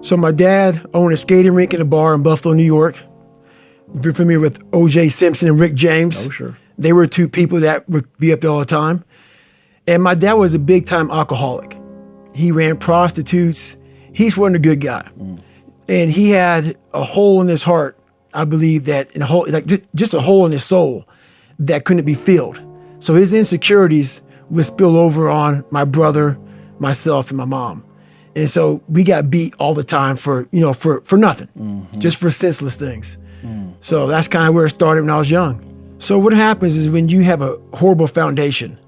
So my dad owned a skating rink and a bar in Buffalo, New York. If you're familiar with O.J. Simpson and Rick James, Oh, sure. they were two people that would be up there all the time. And my dad was a big-time alcoholic. He ran prostitutes. He wasn't a good guy. And he had a hole in his heart, I believe, that in a hole, like just a hole in his soul that couldn't be filled. So his insecurities would spill over on my brother, myself, and my mom. And so we got beat all the time for nothing, just for senseless things. So that's kind of where it started when I was young. So what happens is when you have a horrible foundation,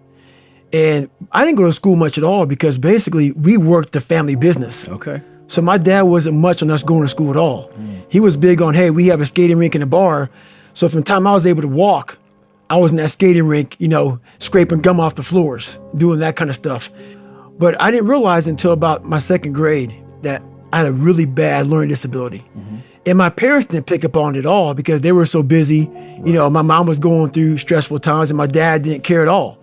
and I didn't go to school much at all because basically we worked the family business. Okay. So my dad wasn't much on us going to school at all. He was big on, hey, we have a skating rink and a bar. So from the time I was able to walk, I was in that skating rink, scraping gum off the floors, doing that kind of stuff. But I didn't realize until about my second grade that I had a really bad learning disability. And my parents didn't pick up on it at all because they were so busy. My mom was going through stressful times and my dad didn't care at all.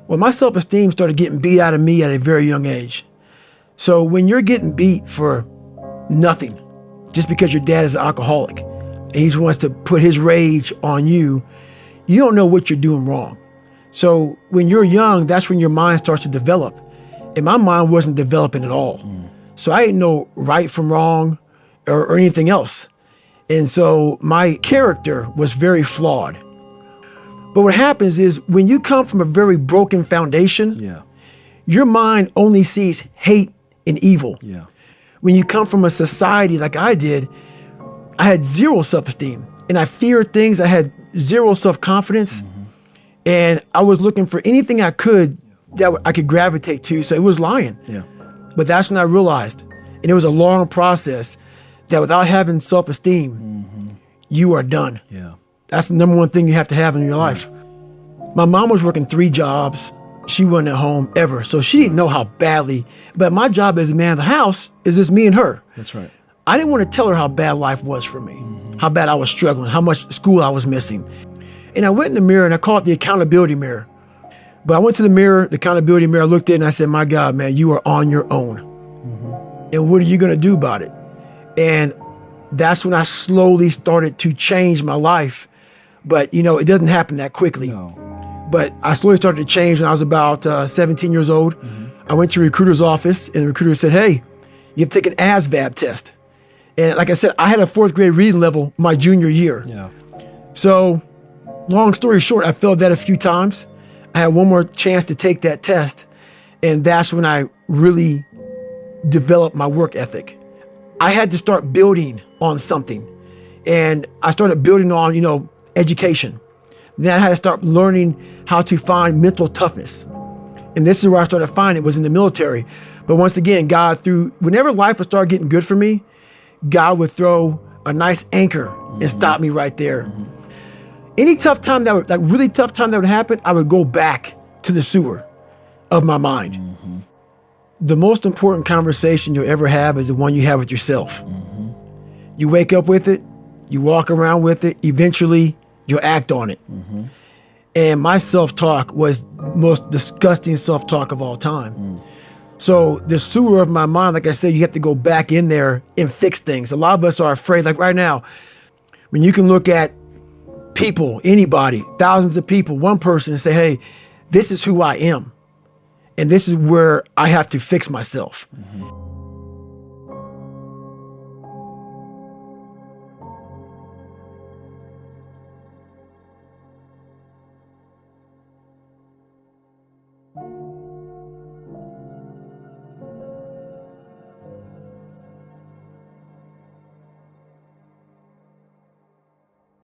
Well, my self-esteem started getting beat out of me at a very young age. So when you're getting beat for nothing, just because your dad is an alcoholic, and he wants to put his rage on you, you don't know what you're doing wrong. So when you're young, that's when your mind starts to develop. And my mind wasn't developing at all. So I didn't know right from wrong or anything else. And so my character was very flawed. But what happens is when you come from a very broken foundation, your mind only sees hate and evil. When you come from a society like I did, I had zero self-esteem and I feared things. I had zero self-confidence and I was looking for anything I could that I could gravitate to. So it was lying. But that's when I realized, and it was a long process, that without having self-esteem, you are done. That's the number one thing you have to have in your life. My mom was working 3 jobs. She wasn't at home ever. So she didn't know how badly, but my job as the man of the house is just me and her. That's right. I didn't want to tell her how bad life was for me, how bad I was struggling, how much school I was missing. And I went in the mirror and I called it the accountability mirror. But I went to the mirror, the accountability mirror, I looked at it and I said, my God, man, you are on your own. And what are you going to do about it? And that's when I slowly started to change my life. But, it doesn't happen that quickly. No. But I slowly started to change when I was about 17 years old. I went to a recruiter's office and the recruiter said, hey, you have to take an ASVAB test. And like I said, I had a 4th grade reading level my junior year. So long story short, I failed that a few times. I had one more chance to take that test. And that's when I really developed my work ethic. I had to start building on something. And I started building on, education. Then I had to start learning how to find mental toughness. And this is where I started finding it was in the military. But once again, God whenever life would start getting good for me, God would throw a nice anchor and stop me right there. Any tough time really tough time that would happen, I would go back to the sewer of my mind. The most important conversation you'll ever have is the one you have with yourself. You wake up with it, you walk around with it, eventually you'll act on it. And my self-talk was the most disgusting self-talk of all time. So the sewer of my mind, like I said, you have to go back in there and fix things. A lot of us are afraid, like right now, when you can look at people, anybody, thousands of people, one person and say, hey, this is who I am. And this is where I have to fix myself.